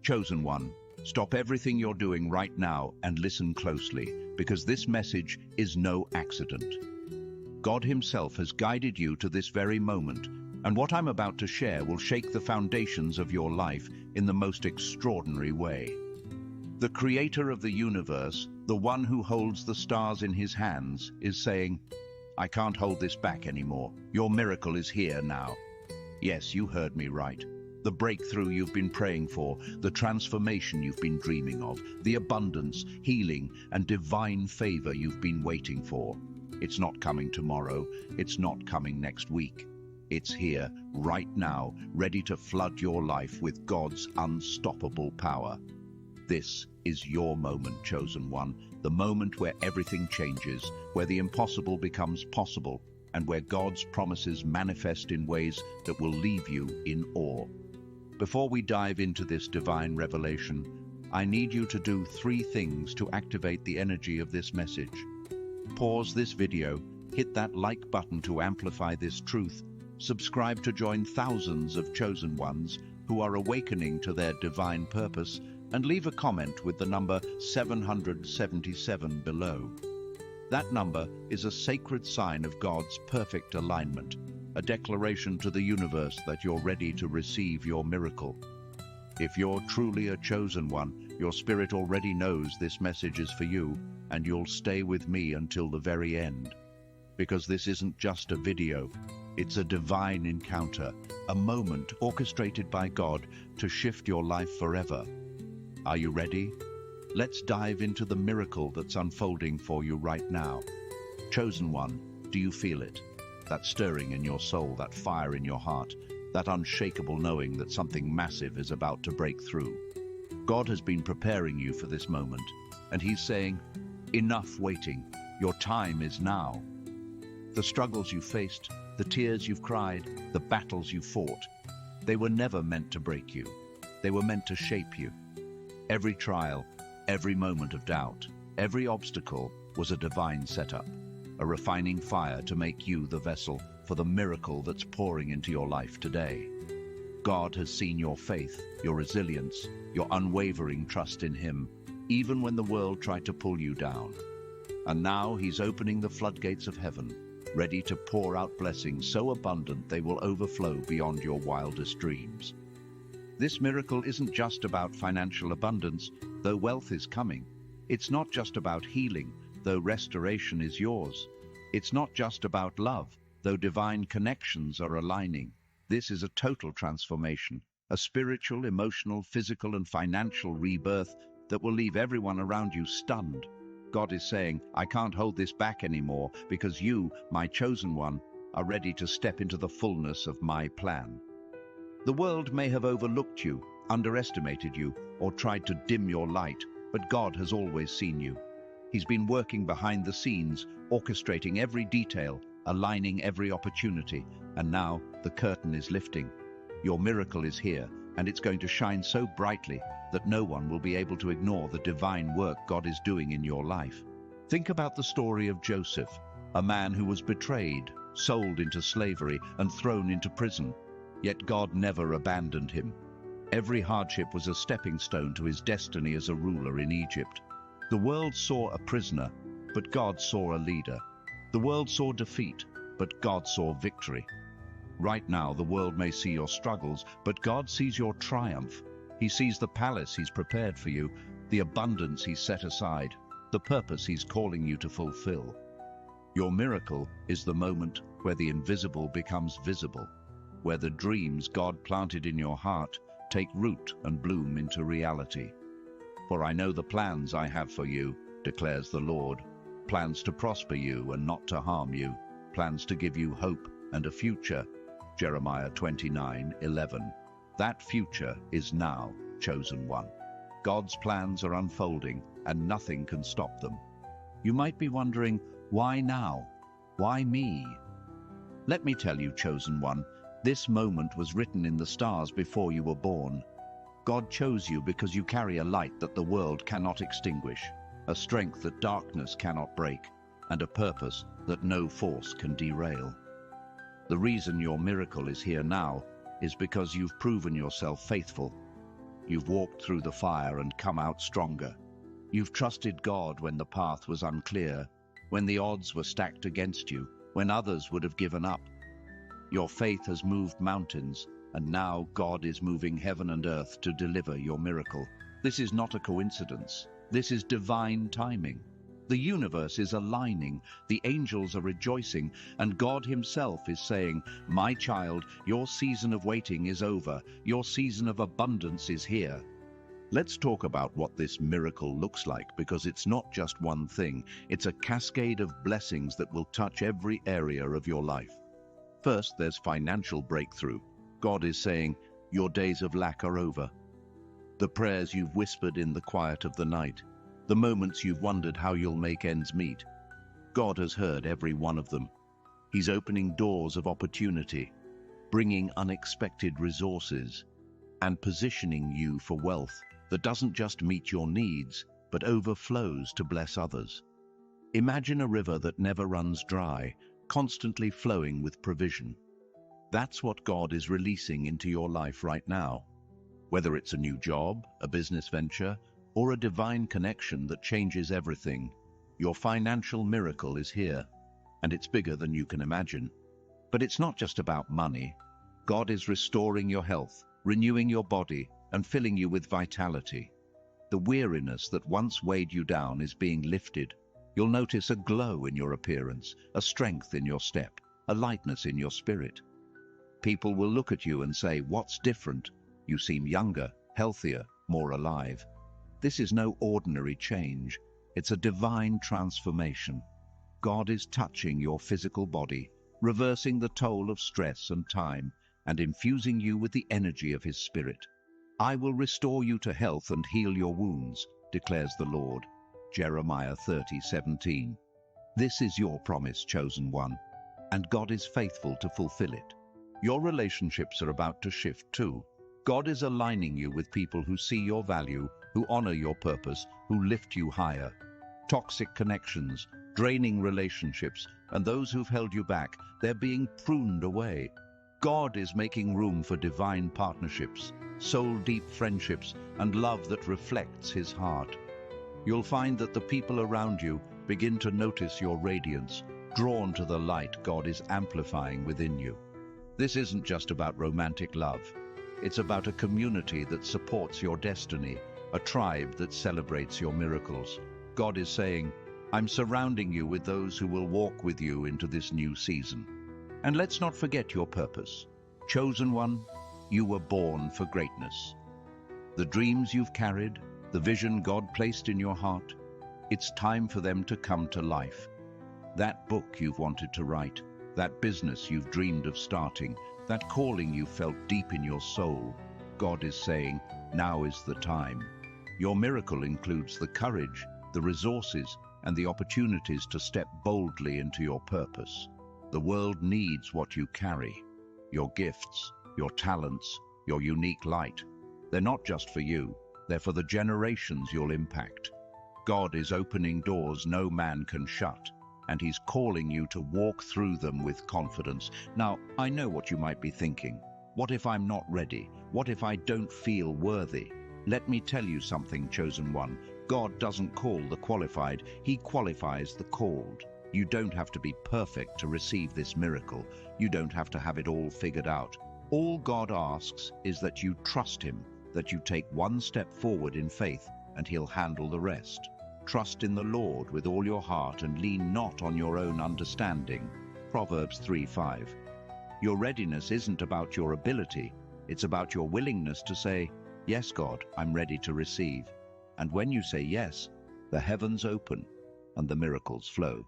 Chosen one, stop everything you're doing right now and listen closely, because this message is no accident. God Himself has guided you to this very moment, and what I'm about to share will shake the foundations of your life in the most extraordinary way. The Creator of the universe, the one who holds the stars in His hands, is saying, I can't hold this back anymore. Your miracle is here now. Yes, you heard me right. The breakthrough you've been praying for, the transformation you've been dreaming of, the abundance, healing, and divine favor you've been waiting for. It's not coming tomorrow. It's not coming next week. It's here, right now, ready to flood your life with God's unstoppable power. This is your moment, chosen one, the moment where everything changes, where the impossible becomes possible, and where God's promises manifest in ways that will leave you in awe. Before we dive into this divine revelation, I need you to do 3 things to activate the energy of this message. Pause this video, hit that like button to amplify this truth, subscribe to join thousands of chosen ones who are awakening to their divine purpose, and leave a comment with the number 777 below. That number is a sacred sign of God's perfect alignment, a declaration to the universe that you're ready to receive your miracle. If you're truly a chosen one, your spirit already knows this message is for you, and you'll stay with me until the very end. Because this isn't just a video, it's a divine encounter, a moment orchestrated by God to shift your life forever. Are you ready? Let's dive into the miracle that's unfolding for you right now. Chosen one, do you feel it? That stirring in your soul, that fire in your heart, that unshakable knowing that something massive is about to break through. God has been preparing you for this moment, and He's saying, enough waiting, your time is now. The struggles you faced, the tears you've cried, the battles you fought, they were never meant to break you. They were meant to shape you. Every trial, every moment of doubt, every obstacle was a divine setup, a refining fire to make you the vessel for the miracle that's pouring into your life today. God has seen your faith, your resilience, your unwavering trust in Him, even when the world tried to pull you down. And now He's opening the floodgates of heaven, ready to pour out blessings so abundant they will overflow beyond your wildest dreams. This miracle isn't just about financial abundance, though wealth is coming. It's not just about healing, though restoration is yours. It's not just about love, though divine connections are aligning. This is a total transformation, a spiritual, emotional, physical, and financial rebirth that will leave everyone around you stunned. God is saying, I can't hold this back anymore, because you, my chosen one, are ready to step into the fullness of my plan. The world may have overlooked you, underestimated you, or tried to dim your light, but God has always seen you. He's been working behind the scenes, orchestrating every detail, aligning every opportunity, and now the curtain is lifting. Your miracle is here, and it's going to shine so brightly that no one will be able to ignore the divine work God is doing in your life. Think about the story of Joseph, a man who was betrayed, sold into slavery, and thrown into prison. Yet God never abandoned him. Every hardship was a stepping stone to his destiny as a ruler in Egypt. The world saw a prisoner, but God saw a leader. The world saw defeat, but God saw victory. Right now, the world may see your struggles, but God sees your triumph. He sees the palace He's prepared for you, the abundance He's set aside, the purpose He's calling you to fulfill. Your miracle is the moment where the invisible becomes visible, where the dreams God planted in your heart take root and bloom into reality. For I know the plans I have for you, declares the Lord, plans to prosper you and not to harm you, plans to give you hope and a future. Jeremiah 29:11. That future is now, chosen one. God's plans are unfolding, and nothing can stop them. You might be wondering, why now? Why me? Let me tell you, chosen one, this moment was written in the stars before you were born. God chose you because you carry a light that the world cannot extinguish, a strength that darkness cannot break, and a purpose that no force can derail. The reason your miracle is here now is because you've proven yourself faithful. You've walked through the fire and come out stronger. You've trusted God when the path was unclear, when the odds were stacked against you, when others would have given up. Your faith has moved mountains, and now God is moving heaven and earth to deliver your miracle. This is not a coincidence. This is divine timing. The universe is aligning, the angels are rejoicing, and God himself is saying, "My child, your season of waiting is over. Your season of abundance is here." Let's talk about what this miracle looks like, because it's not just one thing. It's a cascade of blessings that will touch every area of your life. First, there's financial breakthrough. God is saying, your days of lack are over. The prayers you've whispered in the quiet of the night, the moments you've wondered how you'll make ends meet, God has heard every one of them. He's opening doors of opportunity, bringing unexpected resources, and positioning you for wealth that doesn't just meet your needs, but overflows to bless others. Imagine a river that never runs dry, constantly flowing with provision. That's what God is releasing into your life right now. Whether it's a new job, a business venture, or a divine connection that changes everything, your financial miracle is here, and it's bigger than you can imagine. But it's not just about money. God is restoring your health, renewing your body, and filling you with vitality. The weariness that once weighed you down is being lifted. You'll notice a glow in your appearance, a strength in your step, a lightness in your spirit. People will look at you and say, "What's different? You seem younger, healthier, more alive." This is no ordinary change. It's a divine transformation. God is touching your physical body, reversing the toll of stress and time, and infusing you with the energy of his Spirit. "I will restore you to health and heal your wounds," declares the Lord. Jeremiah 30:17. This is your promise, chosen one, and God is faithful to fulfill it. Your relationships are about to shift too. God is aligning you with people who see your value, who honor your purpose, who lift you higher. Toxic connections, draining relationships, and those who've held you back, they're being pruned away. God is making room for divine partnerships, soul-deep friendships, and love that reflects his heart. You'll find that the people around you begin to notice your radiance, drawn to the light God is amplifying within you. This isn't just about romantic love. It's about a community that supports your destiny, a tribe that celebrates your miracles. God is saying, "I'm surrounding you with those who will walk with you into this new season." And let's not forget your purpose. Chosen one, you were born for greatness. The dreams you've carried, the vision God placed in your heart, it's time for them to come to life. That book you've wanted to write, that business you've dreamed of starting, that calling you felt deep in your soul, God is saying, now is the time. Your miracle includes the courage, the resources, and the opportunities to step boldly into your purpose. The world needs what you carry, your gifts, your talents, your unique light. They're not just for you, they're for the generations you'll impact. God is opening doors no man can shut, and he's calling you to walk through them with confidence. Now, I know what you might be thinking. What if I'm not ready? What if I don't feel worthy? Let me tell you something, chosen one. God doesn't call the qualified, he qualifies the called. You don't have to be perfect to receive this miracle. You don't have to have it all figured out. All God asks is that you trust him, that you take one step forward in faith, and he'll handle the rest. Trust in the Lord with all your heart and lean not on your own understanding. Proverbs 3:5. Your readiness isn't about your ability, it's about your willingness to say, "Yes, God, I'm ready to receive." And when you say yes, the heavens open and the miracles flow.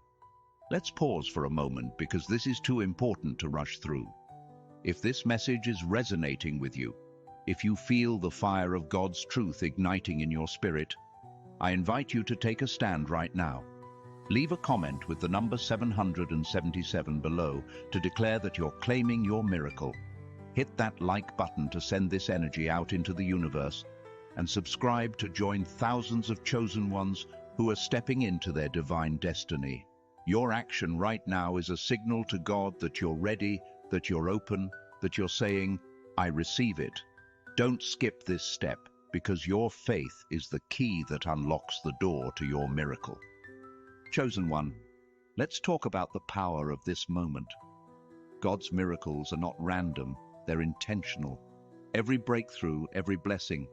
Let's pause for a moment, because this is too important to rush through. If this message is resonating with you, if you feel the fire of God's truth igniting in your spirit, I invite you to take a stand right now. Leave a comment with the number 777 below to declare that you're claiming your miracle. Hit that like button to send this energy out into the universe, and subscribe to join thousands of chosen ones who are stepping into their divine destiny. Your action right now is a signal to God that you're ready, that you're open, that you're saying, "I receive it." Don't skip this step. because your faith is the key that unlocks the door to your miracle. Chosen one, let's talk about the power of this moment. God's miracles are not random, they're intentional. Every breakthrough, every blessing,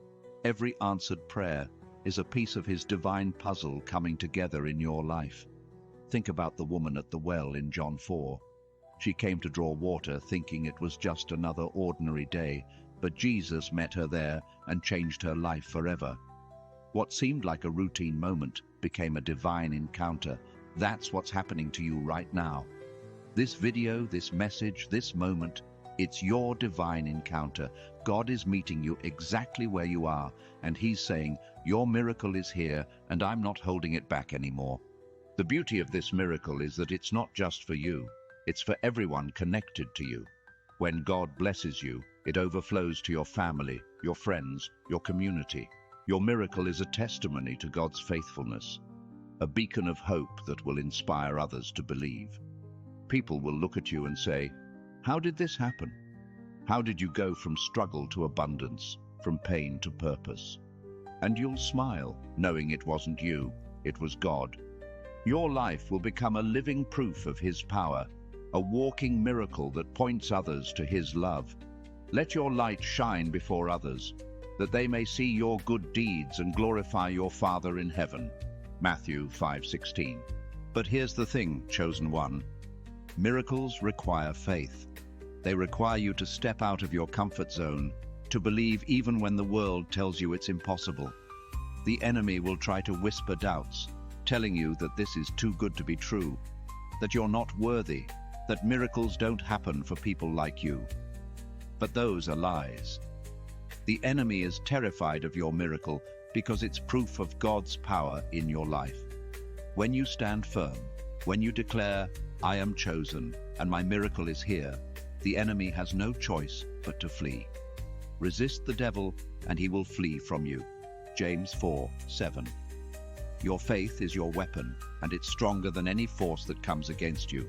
every answered prayer is a piece of his divine puzzle coming together in your life. Think about the woman at the well in John 4. She came to draw water thinking it was just another ordinary day, but Jesus met her there and changed her life forever. What seemed like a routine moment became a divine encounter. That's what's happening to you right now. This video, this message, this moment, it's your divine encounter. God is meeting you exactly where you are, and he's saying, your miracle is here, and I'm not holding it back anymore. The beauty of this miracle is that it's not just for you, it's for everyone connected to you. When God blesses you, it overflows to your family, your friends, your community. Your miracle is a testimony to God's faithfulness, a beacon of hope that will inspire others to believe. People will look at you and say, how did this happen? How did you go from struggle to abundance, from pain to purpose? And you'll smile, knowing it wasn't you, it was God. Your life will become a living proof of his power, a walking miracle that points others to his love. Let your light shine before others, that they may see your good deeds and glorify your Father in heaven. Matthew 5:16. But here's the thing, chosen one. Miracles require faith. They require you to step out of your comfort zone, to believe even when the world tells you it's impossible. The enemy will try to whisper doubts, telling you that this is too good to be true, that you're not worthy, that miracles don't happen for people like you. But those are lies. The enemy is terrified of your miracle because it's proof of God's power in your life. When you stand firm, when you declare, I am chosen and my miracle is here, the enemy has no choice but to flee. Resist the devil and he will flee from you. James 4:7. Your faith is your weapon, and it's stronger than any force that comes against you.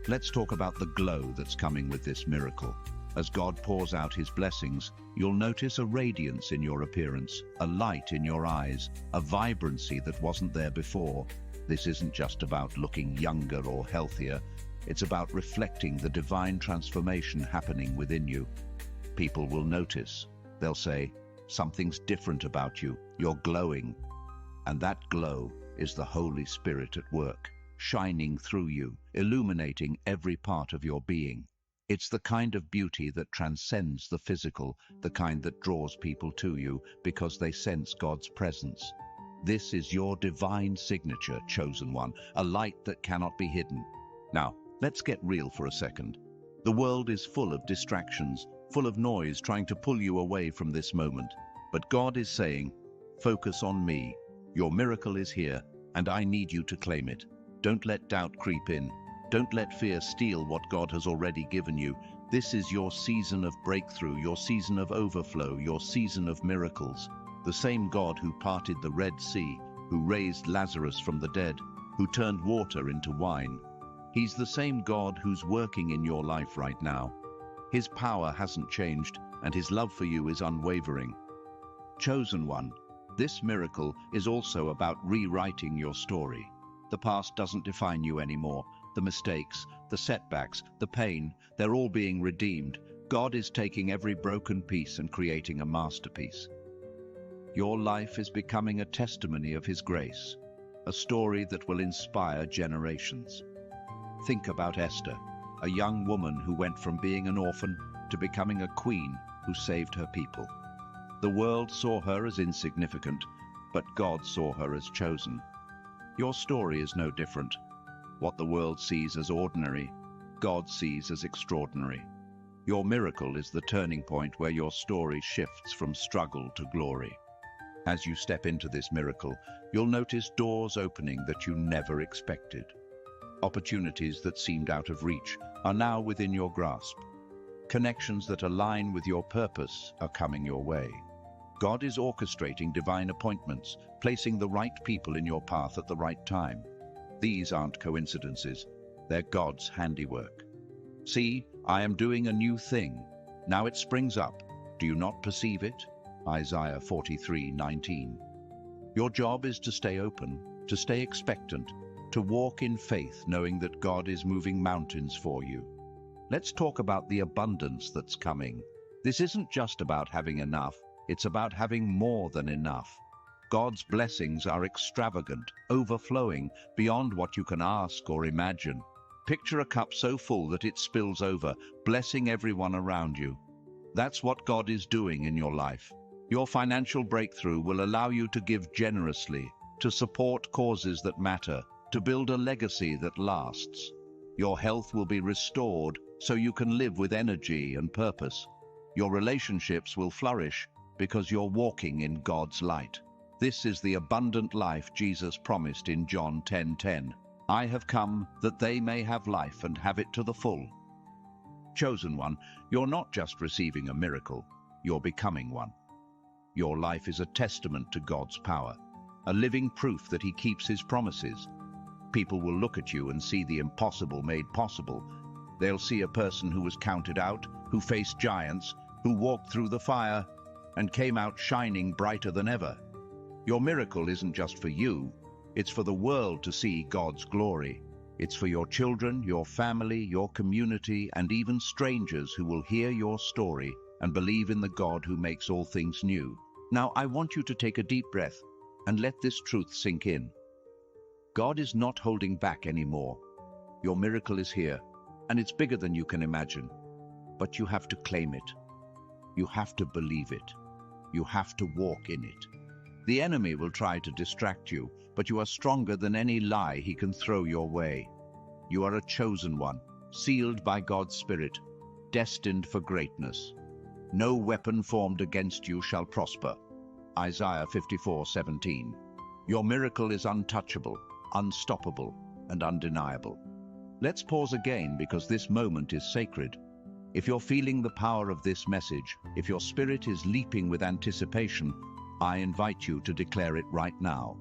Let's talk about the glow that's coming with this miracle. As God pours out his blessings, you'll notice a radiance in your appearance, a light in your eyes, a vibrancy that wasn't there before. This isn't just about looking younger or healthier. It's about reflecting the divine transformation happening within you. People will notice. They'll say, something's different about you. You're glowing. And that glow is the Holy Spirit at work, shining through you, illuminating every part of your being. It's the kind of beauty that transcends the physical, the kind that draws people to you because they sense God's presence. This is your divine signature, chosen one, a light that cannot be hidden. Now, let's get real for a second. The world is full of distractions, full of noise trying to pull you away from this moment. But God is saying, focus on me. Your miracle is here, and I need you to claim it. Don't let doubt creep in. Don't let fear steal what God has already given you. This is your season of breakthrough, your season of overflow, your season of miracles. The same God who parted the Red Sea, who raised Lazarus from the dead, who turned water into wine. He's the same God who's working in your life right now. His power hasn't changed, and his love for you is unwavering. Chosen one, this miracle is also about rewriting your story. The past doesn't define you anymore. The mistakes, the setbacks, the pain, they're all being redeemed. God is taking every broken piece and creating a masterpiece. Your life is becoming a testimony of his grace, a story that will inspire generations. Think about Esther, a young woman who went from being an orphan to becoming a queen who saved her people. The world saw her as insignificant, but God saw her as chosen. Your story is no different. What the world sees as ordinary, God sees as extraordinary. Your miracle is the turning point where your story shifts from struggle to glory. As you step into this miracle, you'll notice doors opening that you never expected. Opportunities that seemed out of reach are now within your grasp. Connections that align with your purpose are coming your way. God is orchestrating divine appointments, placing the right people in your path at the right time. These aren't coincidences, they're God's handiwork. See, I am doing a new thing. Now it springs up. Do you not perceive it? Isaiah 43:19. Your job is to stay open, to stay expectant, to walk in faith knowing that God is moving mountains for you. Let's talk about the abundance that's coming. This isn't just about having enough, it's about having more than enough. God's blessings are extravagant, overflowing, beyond what you can ask or imagine. Picture a cup so full that it spills over, blessing everyone around you. That's what God is doing in your life. Your financial breakthrough will allow you to give generously, to support causes that matter, to build a legacy that lasts. Your health will be restored so you can live with energy and purpose. Your relationships will flourish because you're walking in God's light. This is the abundant life Jesus promised in John 10:10. I have come that they may have life and have it to the full. Chosen one, you're not just receiving a miracle, you're becoming one. Your life is a testament to God's power, a living proof that He keeps His promises. People will look at you and see the impossible made possible. They'll see a person who was counted out, who faced giants, who walked through the fire, and came out shining brighter than ever. Your miracle isn't just for you, it's for the world to see God's glory. It's for your children, your family, your community, and even strangers who will hear your story and believe in the God who makes all things new. Now, I want you to take a deep breath and let this truth sink in. God is not holding back anymore. Your miracle is here, and it's bigger than you can imagine. But you have to claim it. You have to believe it. You have to walk in it. The enemy will try to distract you, but you are stronger than any lie he can throw your way. You are a chosen one, sealed by God's Spirit, destined for greatness. No weapon formed against you shall prosper. Isaiah 54:17. Your miracle is untouchable, unstoppable, and undeniable. Let's pause again because this moment is sacred. If you're feeling the power of this message, if your spirit is leaping with anticipation, I invite you to declare it right now.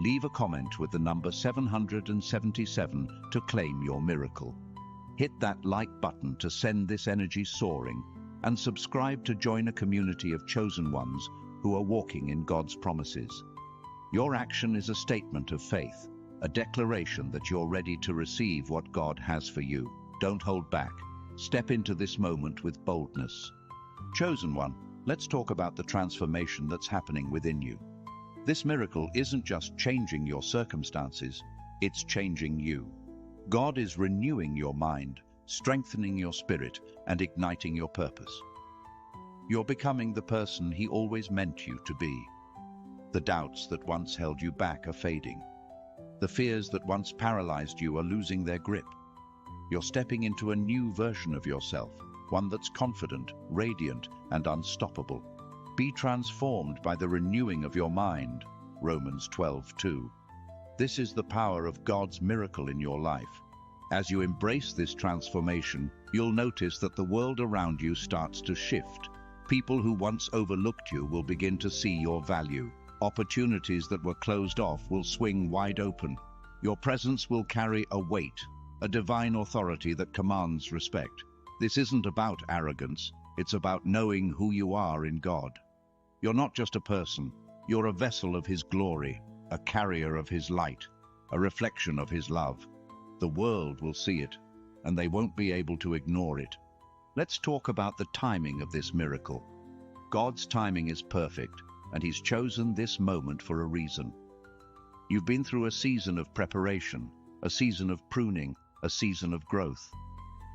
Leave a comment with the number 777 to claim your miracle. Hit that like button to send this energy soaring, and subscribe to join a community of chosen ones who are walking in God's promises. Your action is a statement of faith, a declaration that you're ready to receive what God has for you. Don't hold back. Step into this moment with boldness. Chosen one, let's talk about the transformation that's happening within you. This miracle isn't just changing your circumstances, it's changing you. God is renewing your mind, strengthening your spirit, and igniting your purpose. You're becoming the person He always meant you to be. The doubts that once held you back are fading. The fears that once paralyzed you are losing their grip. You're stepping into a new version of yourself, one that's confident, radiant, and unstoppable. Be transformed by the renewing of your mind. Romans 12:2. This is the power of God's miracle in your life. As you embrace this transformation, you'll notice that the world around you starts to shift. People who once overlooked you will begin to see your value. Opportunities that were closed off will swing wide open. Your presence will carry a weight, a divine authority that commands respect. This isn't about arrogance, it's about knowing who you are in God. You're not just a person, you're a vessel of His glory, a carrier of His light, a reflection of His love. The world will see it, and they won't be able to ignore it. Let's talk about the timing of this miracle. God's timing is perfect, and He's chosen this moment for a reason. You've been through a season of preparation, a season of pruning, a season of growth.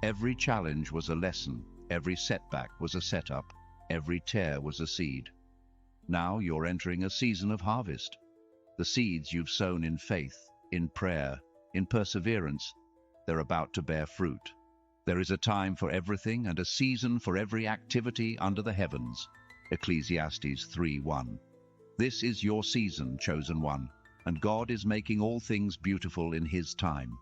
Every challenge was a lesson, every setback was a setup, every tear was a seed. Now you're entering a season of harvest. The seeds you've sown in faith, in prayer, in perseverance, they're about to bear fruit. There is a time for everything and a season for every activity under the heavens. Ecclesiastes 3:1. This is your season, chosen one, and God is making all things beautiful in His time.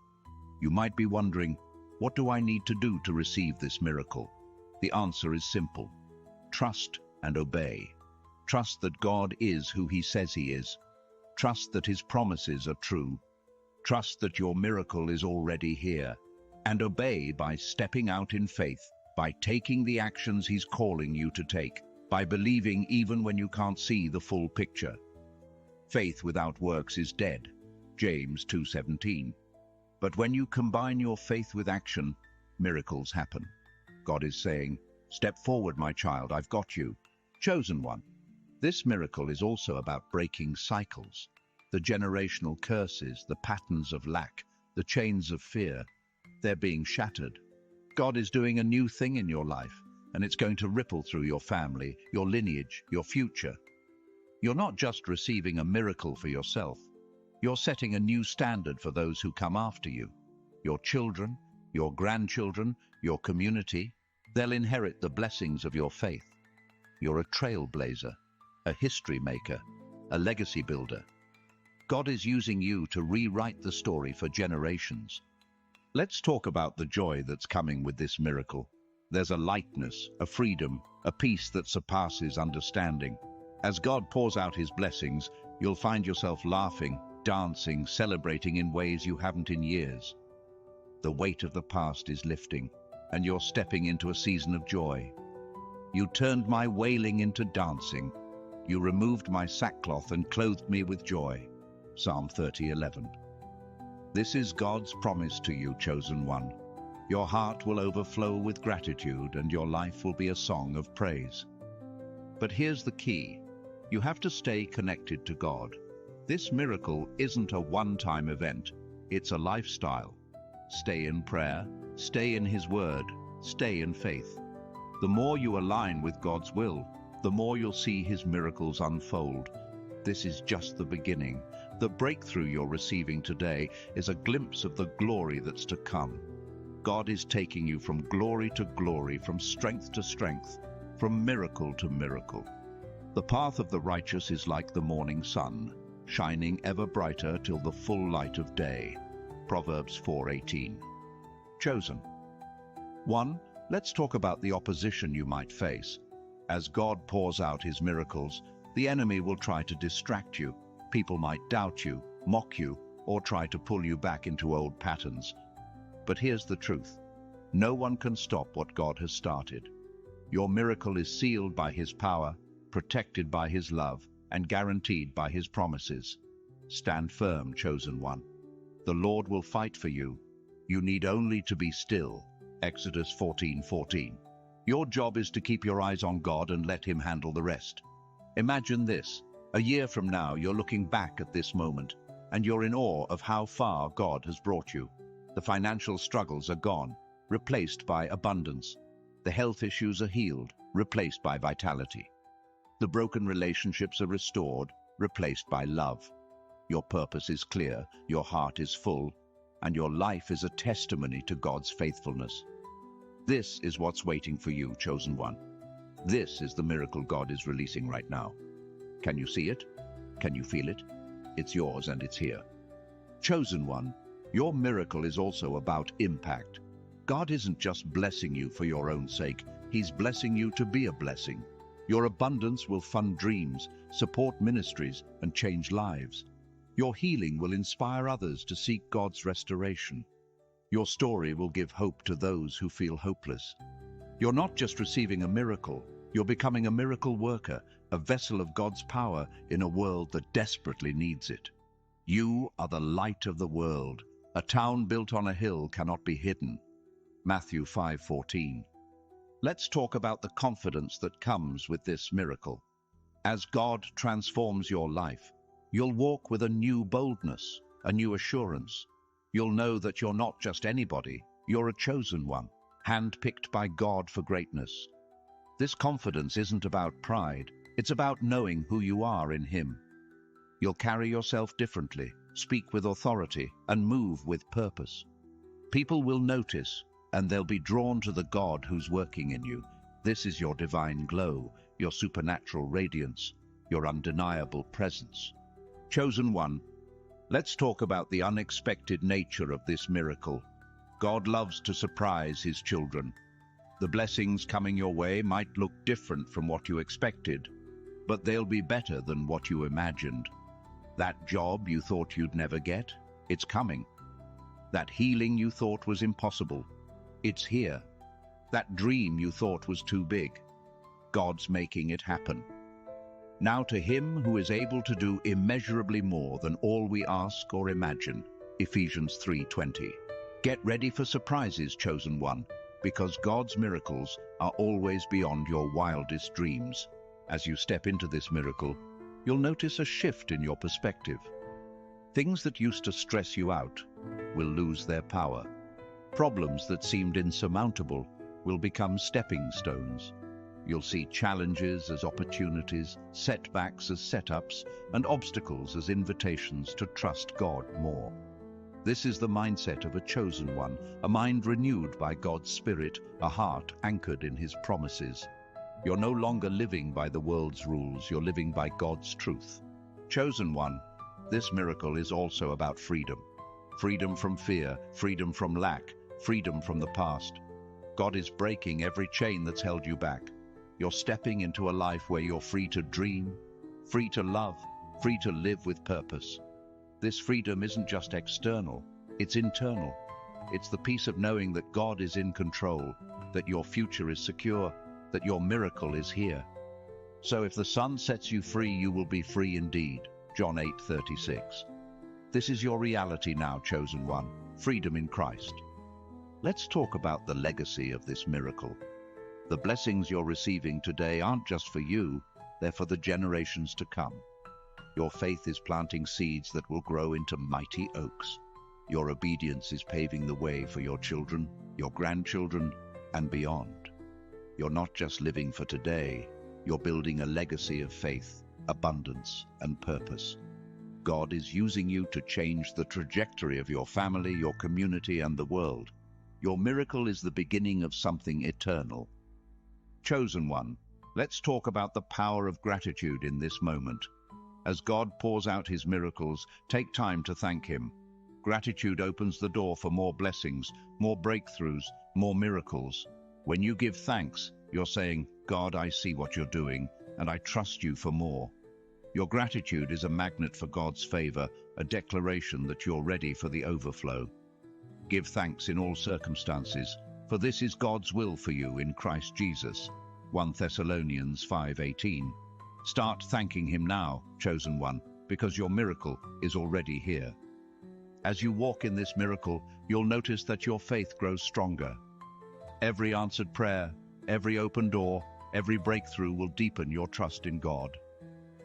You might be wondering, what do I need to do to receive this miracle? The answer is simple. Trust and obey. Trust that God is who He says He is. Trust that His promises are true. Trust that your miracle is already here. And obey by stepping out in faith, by taking the actions He's calling you to take. by believing even when you can't see the full picture. Faith without works is dead, James 2:17. But when you combine your faith with action, miracles happen. God is saying, "Step forward, my child, I've got you. Chosen one." This miracle is also about breaking cycles, the generational curses, the patterns of lack, the chains of fear. They're being shattered. God is doing a new thing in your life, and it's going to ripple through your family, your lineage, your future. You're not just receiving a miracle for yourself. You're setting a new standard for those who come after you. Your children, your grandchildren, your community, they'll inherit the blessings of your faith. You're a trailblazer, a history maker, a legacy builder. God is using you to rewrite the story for generations. Let's talk about the joy that's coming with this miracle. There's a lightness, a freedom, a peace that surpasses understanding. As God pours out his blessings, you'll find yourself laughing, dancing, celebrating in ways you haven't in years. The weight of the past is lifting, and you're stepping into a season of joy. You turned my wailing into dancing. You removed my sackcloth and clothed me with joy. Psalm 30:11. This is God's promise to you, chosen one. Your heart will overflow with gratitude, and your life will be a song of praise. But here's the key. You have to stay connected to God. This miracle isn't a one-time event. It's a lifestyle. Stay in prayer, stay in his word, stay in faith. The more you align with God's will, the more you'll see his miracles unfold. This is just the beginning. The breakthrough you're receiving today is a glimpse of the glory that's to come. God is taking you from glory to glory, from strength to strength, from miracle to miracle. The path of the righteous is like the morning sun, shining ever brighter till the full light of day. Proverbs 4:18. Chosen. 1. Let's talk about the opposition you might face. As God pours out his miracles, the enemy will try to distract you. People might doubt you, mock you, or try to pull you back into old patterns. But here's the truth. No one can stop what God has started. Your miracle is sealed by his power, protected by his love, and guaranteed by his promises. Stand firm, chosen one. The Lord will fight for you. You need only to be still. Exodus 14:14. Your job is to keep your eyes on God and let him handle the rest. Imagine this. A year from now, you're looking back at this moment, and you're in awe of how far God has brought you. The financial struggles are gone, replaced by abundance. The health issues are healed, replaced by vitality. The broken relationships are restored, replaced by love. Your purpose is clear, your heart is full, and your life is a testimony to God's faithfulness. This is what's waiting for you, chosen one. This is the miracle God is releasing right now. Can you see it? Can you feel it? It's yours and it's here. Chosen one, your miracle is also about impact. God isn't just blessing you for your own sake. He's blessing you to be a blessing. Your abundance will fund dreams, support ministries, and change lives. Your healing will inspire others to seek God's restoration. Your story will give hope to those who feel hopeless. You're not just receiving a miracle, you're becoming a miracle worker, a vessel of God's power in a world that desperately needs it. You are the light of the world. A town built on a hill cannot be hidden. Matthew 5:14. Let's talk about the confidence that comes with this miracle. As God transforms your life, you'll walk with a new boldness, a new assurance. You'll know that you're not just anybody, you're a chosen one, handpicked by God for greatness. This confidence isn't about pride, it's about knowing who you are in Him. You'll carry yourself differently, speak with authority, and move with purpose. People will notice, and they'll be drawn to the God who's working in you. This is your divine glow, your supernatural radiance, your undeniable presence. Chosen one, let's talk about the unexpected nature of this miracle. God loves to surprise His children. The blessings coming your way might look different from what you expected, but they'll be better than what you imagined. That job you thought you'd never get, it's coming. That healing you thought was impossible, it's here. That dream you thought was too big, God's making it happen. Now to him who is able to do immeasurably more than all we ask or imagine. Ephesians 3:20. Get ready for surprises, chosen one, because God's miracles are always beyond your wildest dreams. As you step into this miracle, you'll notice a shift in your perspective. Things that used to stress you out will lose their power. Problems that seemed insurmountable will become stepping stones. You'll see challenges as opportunities, setbacks as setups, and obstacles as invitations to trust God more. This is the mindset of a chosen one, a mind renewed by God's Spirit, a heart anchored in His promises. You're no longer living by the world's rules, you're living by God's truth. Chosen one, this miracle is also about freedom. Freedom from fear, freedom from lack, freedom from the past. God is breaking every chain that's held you back. You're stepping into a life where you're free to dream, free to love, free to live with purpose. This freedom isn't just external, it's internal. It's the peace of knowing that God is in control, that your future is secure, that your miracle is here. So if the Son sets you free, you will be free indeed. John 8:36. This is your reality now, chosen one, freedom in Christ. Let's talk about the legacy of this miracle. The blessings you're receiving today aren't just for you, they're for the generations to come. Your faith is planting seeds that will grow into mighty oaks. Your obedience is paving the way for your children, your grandchildren, and beyond. You're not just living for today, you're building a legacy of faith, abundance, and purpose. God is using you to change the trajectory of your family, your community, and the world. Your miracle is the beginning of something eternal. Chosen one, let's talk about the power of gratitude in this moment. As God pours out His miracles, take time to thank Him. Gratitude opens the door for more blessings, more breakthroughs, more miracles. When you give thanks, you're saying, God, I see what you're doing, and I trust you for more. Your gratitude is a magnet for God's favor, a declaration that you're ready for the overflow. Give thanks in all circumstances, for this is God's will for you in Christ Jesus. 1 Thessalonians 5:18. Start thanking Him now, chosen one, because your miracle is already here. As you walk in this miracle, you'll notice that your faith grows stronger. Every answered prayer, every open door, every breakthrough will deepen your trust in God.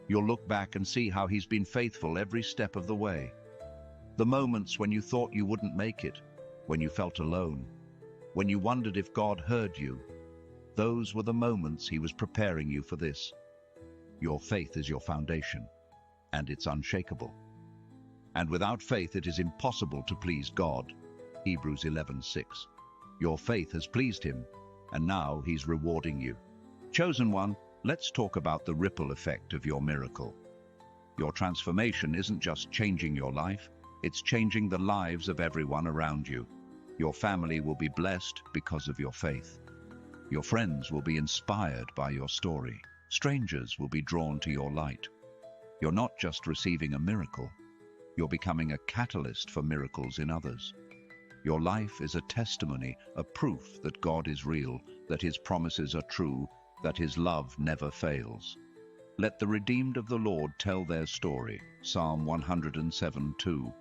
You'll look back and see how He's been faithful every step of the way. The moments when you thought you wouldn't make it, when you felt alone, when you wondered if God heard you, those were the moments He was preparing you for this. Your faith is your foundation, and it's unshakable. And without faith it is impossible to please God. Hebrews 11:6. Your faith has pleased Him, and now He's rewarding you. Chosen one, let's talk about the ripple effect of your miracle. Your transformation isn't just changing your life, it's changing the lives of everyone around you. Your family will be blessed because of your faith. Your friends will be inspired by your story. Strangers will be drawn to your light. You're not just receiving a miracle, you're becoming a catalyst for miracles in others. Your life is a testimony, a proof that God is real, that His promises are true, that His love never fails. Let the redeemed of the Lord tell their story. Psalm 107:2.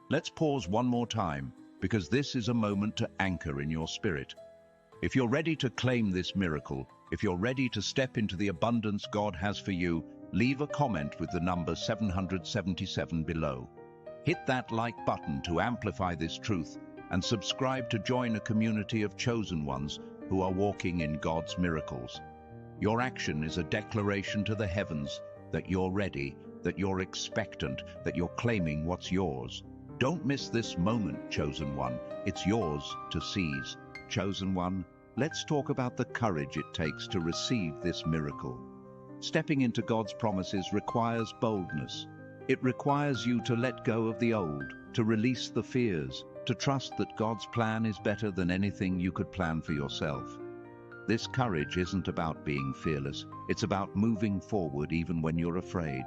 Let's pause one more time, because this is a moment to anchor in your spirit. If you're ready to claim this miracle, if you're ready to step into the abundance God has for you, leave a comment with the number 777 below. Hit that like button to amplify this truth, and subscribe to join a community of chosen ones who are walking in God's miracles. Your action is a declaration to the heavens that you're ready, that you're expectant, that you're claiming what's yours. Don't miss this moment, chosen one. It's yours to seize. Chosen one, let's talk about the courage it takes to receive this miracle. Stepping into God's promises requires boldness. It requires you to let go of the old, to release the fears, to trust that God's plan is better than anything you could plan for yourself. This courage isn't about being fearless. It's about moving forward even when you're afraid.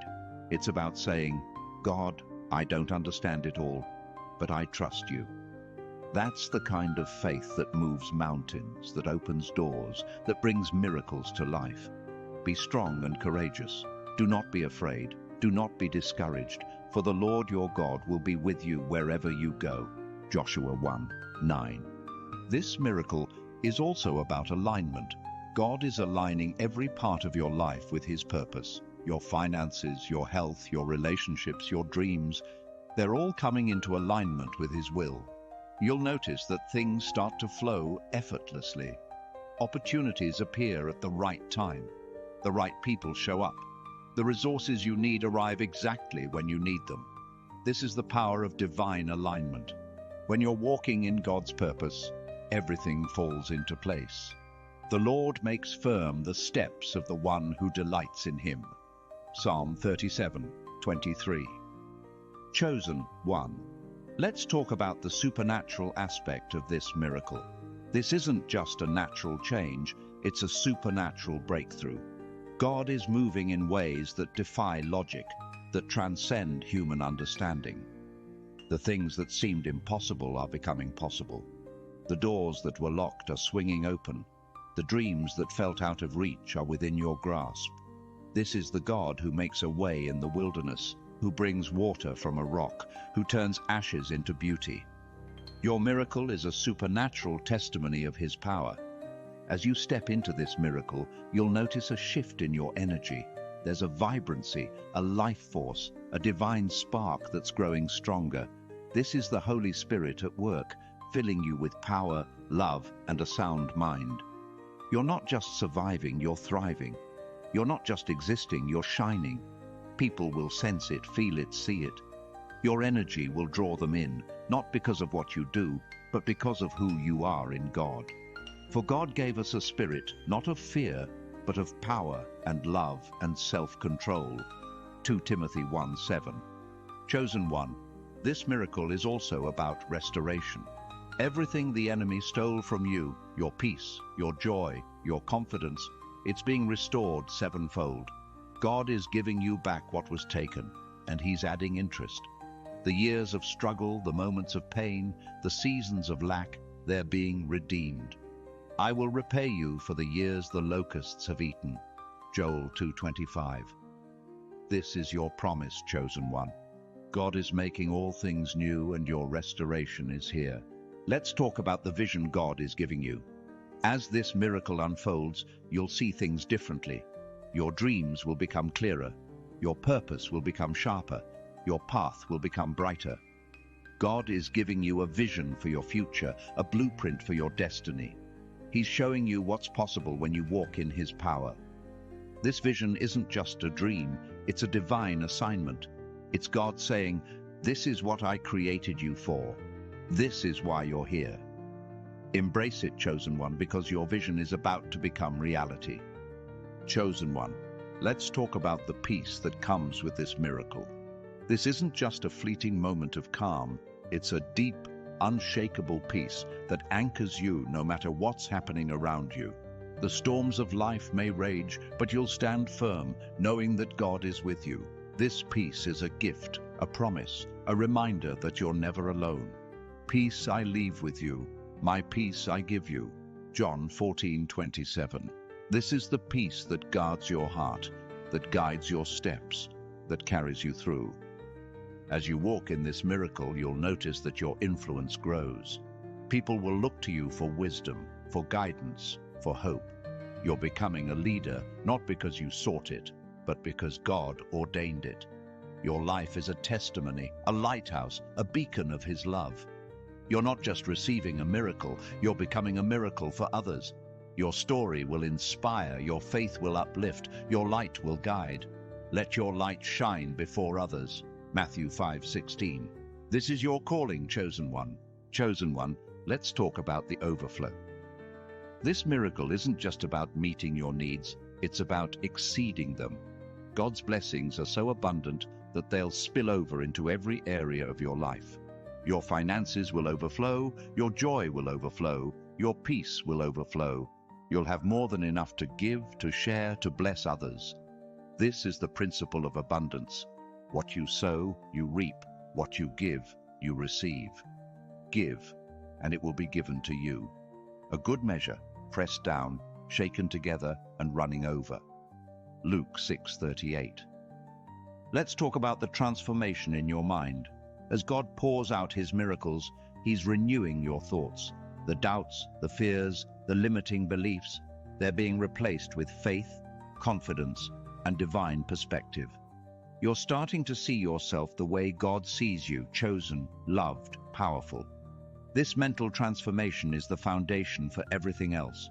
It's about saying, God, I don't understand it all, but I trust you. That's the kind of faith that moves mountains, that opens doors, that brings miracles to life. Be strong and courageous. Do not be afraid. Do not be discouraged, for the Lord your God will be with you wherever you go. Joshua 1:9. This miracle is also about alignment. God is aligning every part of your life with His purpose. Your finances, your health, your relationships, your dreams, they're all coming into alignment with His will. You'll notice that things start to flow effortlessly. Opportunities appear at the right time. The right people show up. The resources you need arrive exactly when you need them. This is the power of divine alignment. When you're walking in God's purpose, everything falls into place. The Lord makes firm the steps of the one who delights in Him. Psalm 37:23. Chosen one. Let's talk about the supernatural aspect of this miracle. This isn't just a natural change, it's a supernatural breakthrough. God is moving in ways that defy logic, that transcend human understanding. The things that seemed impossible are becoming possible. The doors that were locked are swinging open. The dreams that felt out of reach are within your grasp. This is the God who makes a way in the wilderness, who brings water from a rock, who turns ashes into beauty. Your miracle is a supernatural testimony of His power. As you step into this miracle, you'll notice a shift in your energy. There's a vibrancy, a life force, a divine spark that's growing stronger. This is the Holy Spirit at work, filling you with power, love, and a sound mind. You're not just surviving, you're thriving. You're not just existing, you're shining. People will sense it, feel it, see it. Your energy will draw them in, not because of what you do, but because of who you are in God. For God gave us a spirit, not of fear, but of power and love and self-control. 2 Timothy 1:7. Chosen one. This miracle is also about restoration. Everything the enemy stole from you, your peace, your joy, your confidence, it's being restored sevenfold. God is giving you back what was taken, and He's adding interest. The years of struggle, the moments of pain, the seasons of lack, they're being redeemed. I will repay you for the years the locusts have eaten. Joel 2:25. This is your promise, chosen one. God is making all things new, and your restoration is here. Let's talk about the vision God is giving you. As this miracle unfolds, you'll see things differently. Your dreams will become clearer. Your purpose will become sharper. Your path will become brighter. God is giving you a vision for your future, a blueprint for your destiny. He's showing you what's possible when you walk in His power. This vision isn't just a dream, it's a divine assignment. It's God saying, "This is what I created you for. This is why you're here." Embrace it, chosen one, because your vision is about to become reality. Chosen one, let's talk about the peace that comes with this miracle. This isn't just a fleeting moment of calm, it's a deep, unshakable peace that anchors you no matter what's happening around you. The storms of life may rage, but you'll stand firm, knowing that God is with you. This peace is a gift, a promise, a reminder that you're never alone. Peace I leave with you, my peace I give you. John 14:27. This is the peace that guards your heart, that guides your steps, that carries you through. As you walk in this miracle, you'll notice that your influence grows. People will look to you for wisdom, for guidance, for hope. You're becoming a leader, not because you sought it, but because God ordained it. Your life is a testimony, a lighthouse, a beacon of His love. You're not just receiving a miracle, you're becoming a miracle for others. Your story will inspire, your faith will uplift, your light will guide. Let your light shine before others. Matthew 5:16. This is your calling, chosen one. Chosen one, let's talk about the overflow. This miracle isn't just about meeting your needs, it's about exceeding them. God's blessings are so abundant that they'll spill over into every area of your life. Your finances will overflow, your joy will overflow, your peace will overflow. You'll have more than enough to give, to share, to bless others. This is the principle of abundance. What you sow, you reap. What you give, you receive. Give, and it will be given to you. A good measure, pressed down, shaken together, and running over. Luke 6:38. Let's talk about the transformation in your mind. As God pours out his miracles, he's renewing your thoughts. The doubts, the fears, the limiting beliefs, they're being replaced with faith, confidence, and divine perspective. You're starting to see yourself the way God sees you, chosen, loved, powerful. This mental transformation is the foundation for everything else.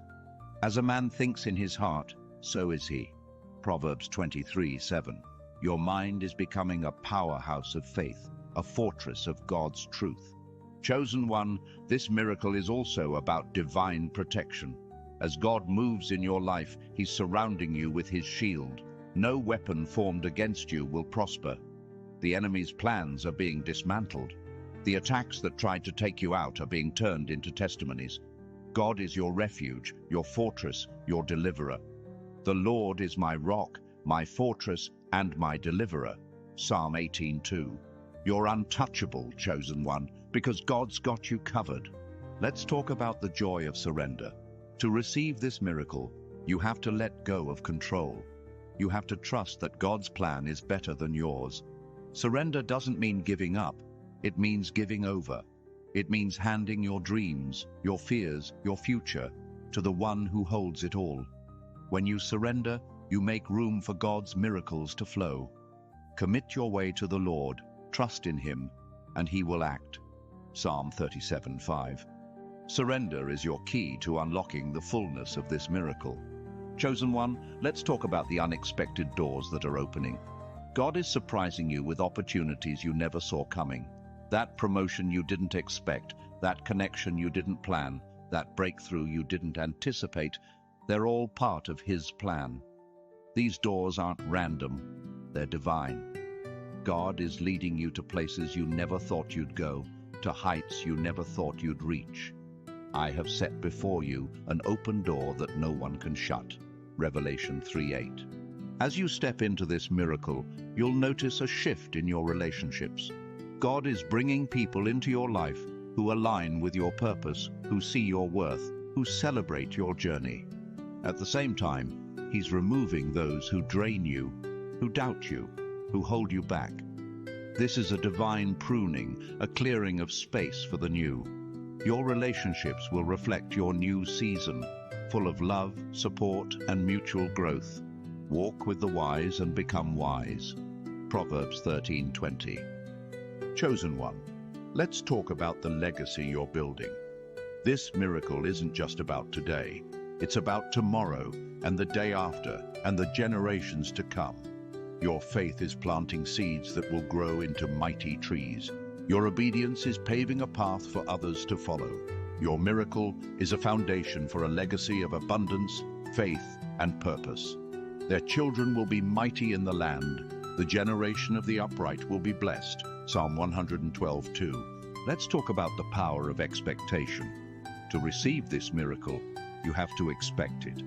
As a man thinks in his heart, so is he. Proverbs 23:7. Your mind is becoming a powerhouse of faith, a fortress of God's truth. Chosen one, this miracle is also about divine protection. As God moves in your life, he's surrounding you with his shield. No weapon formed against you will prosper. The enemy's plans are being dismantled. The attacks that tried to take you out are being turned into testimonies. God is your refuge, your fortress, your deliverer. The Lord is my rock, my fortress, and my deliverer. Psalm 18:2. You're untouchable, chosen one, because God's got you covered. Let's talk about the joy of surrender. To receive this miracle, you have to let go of control. You have to trust that God's plan is better than yours. Surrender doesn't mean giving up. It means giving over. It means handing your dreams, your fears, your future to the one who holds it all. When you surrender, you make room for God's miracles to flow. Commit your way to the Lord, trust in him, and he will act. Psalm 37:5. Surrender is your key to unlocking the fullness of this miracle. Chosen one, let's talk about the unexpected doors that are opening. God is surprising you with opportunities you never saw coming. That promotion you didn't expect, that connection you didn't plan, that breakthrough you didn't anticipate, they're all part of his plan. These doors aren't random, they're divine. God is leading you to places you never thought you'd go, to heights you never thought you'd reach. I have set before you an open door that no one can shut. Revelation 3:8. As you step into this miracle, you'll notice a shift in your relationships. God is bringing people into your life who align with your purpose, who see your worth, who celebrate your journey. At the same time, he's removing those who drain you, who doubt you, who hold you back. This is a divine pruning, a clearing of space for the new. Your relationships will reflect your new season, full of love, support, and mutual growth. Walk with the wise and become wise. Proverbs 13:20. Chosen one, let's talk about the legacy you're building. This miracle isn't just about today. It's about tomorrow and the day after and the generations to come. Your faith is planting seeds that will grow into mighty trees. Your obedience is paving a path for others to follow. Your miracle is a foundation for a legacy of abundance, faith, and purpose. Their children will be mighty in the land. The generation of the upright will be blessed. Psalm 112:2. Let's talk about the power of expectation. To receive this miracle, you have to expect it.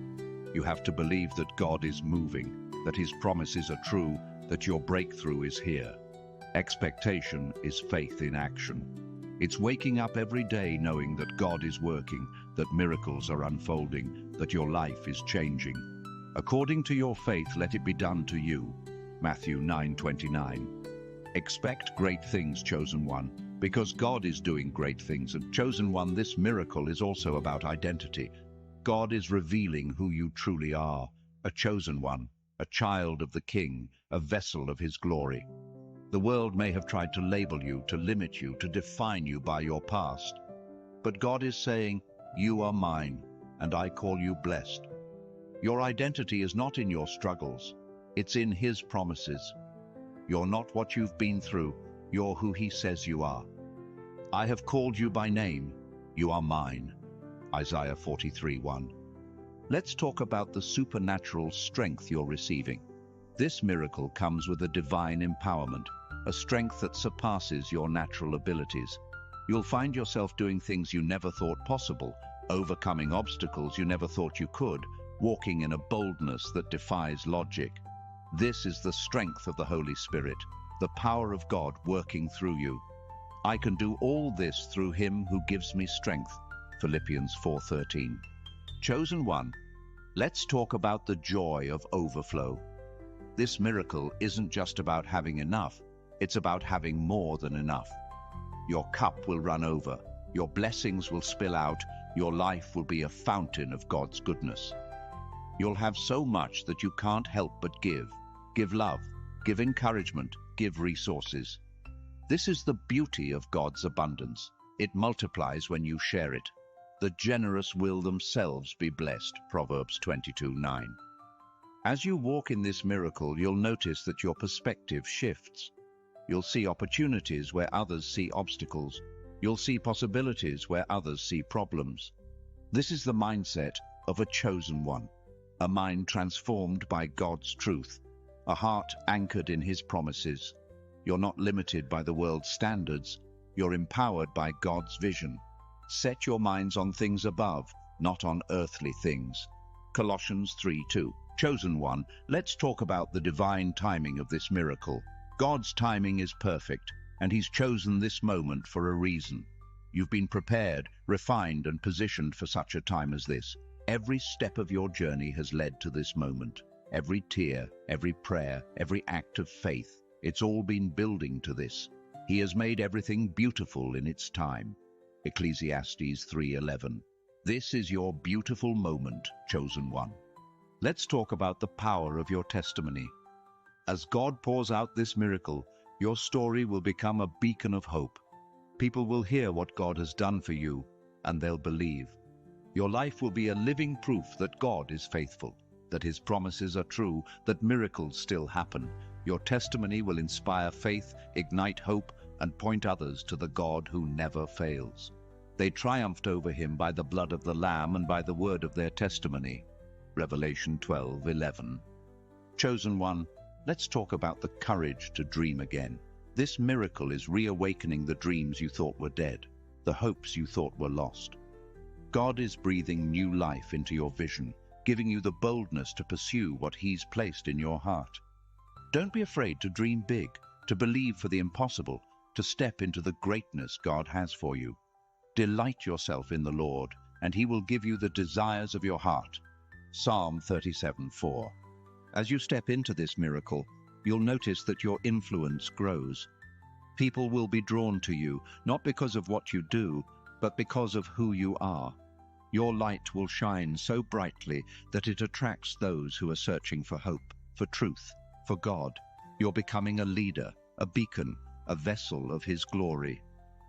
You have to believe that God is moving, that his promises are true, that your breakthrough is here. Expectation is faith in action. It's waking up every day knowing that God is working, that miracles are unfolding, that your life is changing. According to your faith, let it be done to you. Matthew 9:29. Expect great things, chosen one, because God is doing great things. And chosen one, this miracle is also about identity. God is revealing who you truly are, a chosen one, a child of the King, a vessel of his glory. The world may have tried to label you, to limit you, to define you by your past. But God is saying, you are mine, and I call you blessed. Your identity is not in your struggles, it's in his promises. You're not what you've been through, you're who he says you are. I have called you by name, you are mine. Isaiah 43:1. Let's talk about the supernatural strength you're receiving. This miracle comes with a divine empowerment, a strength that surpasses your natural abilities. You'll find yourself doing things you never thought possible, overcoming obstacles you never thought you could, walking in a boldness that defies logic. This is the strength of the Holy Spirit, the power of God working through you. I can do all this through him who gives me strength. Philippians 4:13. Chosen one, let's talk about the joy of overflow. This miracle isn't just about having enough, it's about having more than enough. Your cup will run over, your blessings will spill out, your life will be a fountain of God's goodness. You'll have so much that you can't help but give. Give love, give encouragement, give resources. This is the beauty of God's abundance. It multiplies when you share it. The generous will themselves be blessed, Proverbs 22:9. As you walk in this miracle, you'll notice that your perspective shifts. You'll see opportunities where others see obstacles. You'll see possibilities where others see problems. This is the mindset of a chosen one, a mind transformed by God's truth, a heart anchored in His promises. You're not limited by the world's standards. You're empowered by God's vision. Set your minds on things above, not on earthly things. Colossians 3:2. Chosen one, let's talk about the divine timing of this miracle. God's timing is perfect, and He's chosen this moment for a reason. You've been prepared, refined, and positioned for such a time as this. Every step of your journey has led to this moment. Every tear, every prayer, every act of faith, it's all been building to this. He has made everything beautiful in its time. Ecclesiastes 3:11. This is your beautiful moment, chosen one. Let's talk about the power of your testimony. As God pours out this miracle, your story will become a beacon of hope. People will hear what God has done for you, and they'll believe. Your life will be a living proof that God is faithful, that His promises are true, that miracles still happen. Your testimony will inspire faith, ignite hope, and point others to the God who never fails. They triumphed over Him by the blood of the Lamb and by the word of their testimony. Revelation 12:11. Chosen one, let's talk about the courage to dream again. This miracle is reawakening the dreams you thought were dead, the hopes you thought were lost. God is breathing new life into your vision, giving you the boldness to pursue what He's placed in your heart. Don't be afraid to dream big, to believe for the impossible, to step into the greatness God has for you. Delight yourself in the Lord, and He will give you the desires of your heart. Psalm 37:4. As you step into this miracle, you'll notice that your influence grows. People will be drawn to you, not because of what you do, but because of who you are. Your light will shine so brightly that it attracts those who are searching for hope, for truth, for God. You're becoming a leader, a beacon, a vessel of His glory.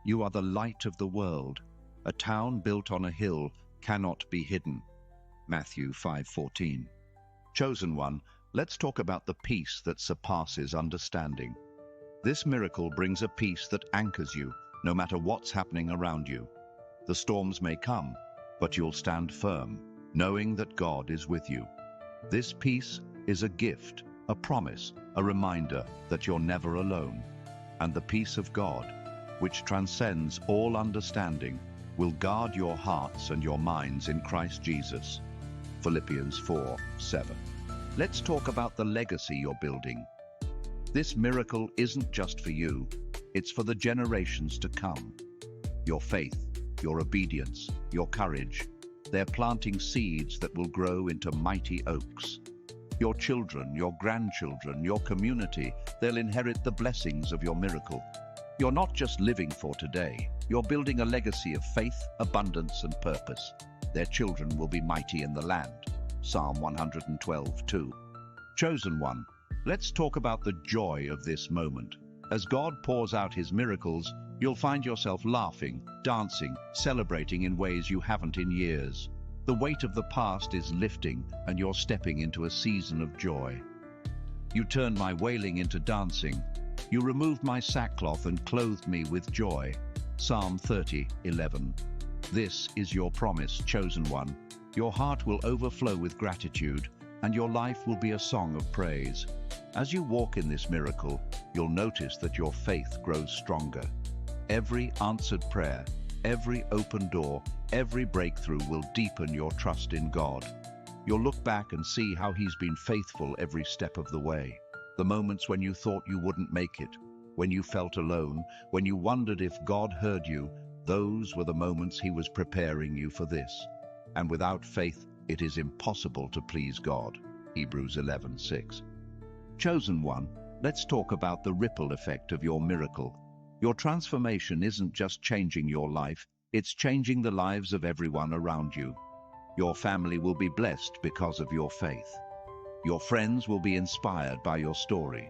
You are the light of the world. A town built on a hill cannot be hidden. Matthew 5:14. Chosen one, let's talk about the peace that surpasses understanding. This miracle brings a peace that anchors you, no matter what's happening around you. The storms may come, but you'll stand firm, knowing that God is with you. This peace is a gift, a promise, a reminder that you're never alone. And the peace of God, which transcends all understanding, will guard your hearts and your minds in Christ Jesus. Philippians 4:7. Let's talk about the legacy you're building. This miracle isn't just for you, it's for the generations to come. Your faith, your obedience, your courage, they're planting seeds that will grow into mighty oaks. Your children, your grandchildren, your community, they'll inherit the blessings of your miracle. You're not just living for today, you're building a legacy of faith, abundance, and purpose. Their children will be mighty in the land. Psalm 112:2. Chosen one, let's talk about the joy of this moment. As God pours out His miracles, you'll find yourself laughing, dancing, celebrating in ways you haven't in years. The weight of the past is lifting, and you're stepping into a season of joy. You turned my wailing into dancing. You removed my sackcloth and clothed me with joy. Psalm 30:11. This is your promise, chosen one. Your heart will overflow with gratitude, and your life will be a song of praise. As you walk in this miracle, you'll notice that your faith grows stronger. Every answered prayer, every open door, every breakthrough will deepen your trust in God. You'll look back and see how He's been faithful every step of the way. The moments when you thought you wouldn't make it, when you felt alone, when you wondered if God heard you, those were the moments He was preparing you for this. And without faith, it is impossible to please God. Hebrews 11:6. Chosen one, let's talk about the ripple effect of your miracle. Your transformation isn't just changing your life, it's changing the lives of everyone around you. Your family will be blessed because of your faith. Your friends will be inspired by your story.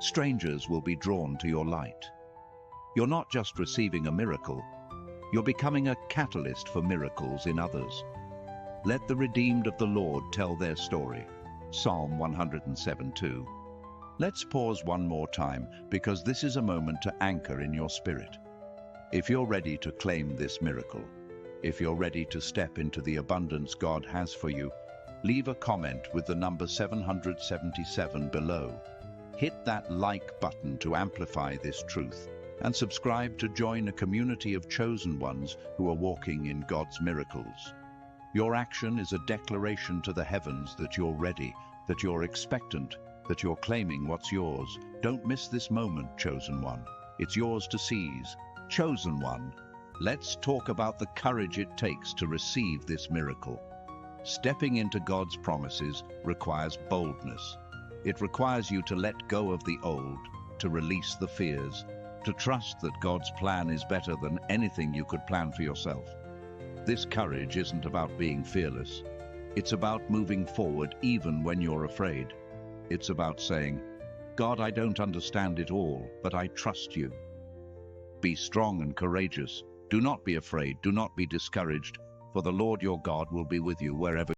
Strangers will be drawn to your light. You're not just receiving a miracle, you're becoming a catalyst for miracles in others. Let the redeemed of the Lord tell their story. Psalm 107:2. Let's pause one more time because this is a moment to anchor in your spirit. If you're ready to claim this miracle, if you're ready to step into the abundance God has for you, leave a comment with the number 777 below. Hit that like button to amplify this truth and subscribe to join a community of chosen ones who are walking in God's miracles. Your action is a declaration to the heavens that you're ready, that you're expectant, that you're claiming what's yours. Don't miss this moment, chosen one. It's yours to seize. Chosen one, let's talk about the courage it takes to receive this miracle. Stepping into God's promises requires boldness. It requires you to let go of the old, to release the fears, to trust that God's plan is better than anything you could plan for yourself. This courage isn't about being fearless. It's about moving forward even when you're afraid. It's about saying, God, I don't understand it all, but I trust you. Be strong and courageous. Do not be afraid. Do not be discouraged, for the Lord your God will be with you wherever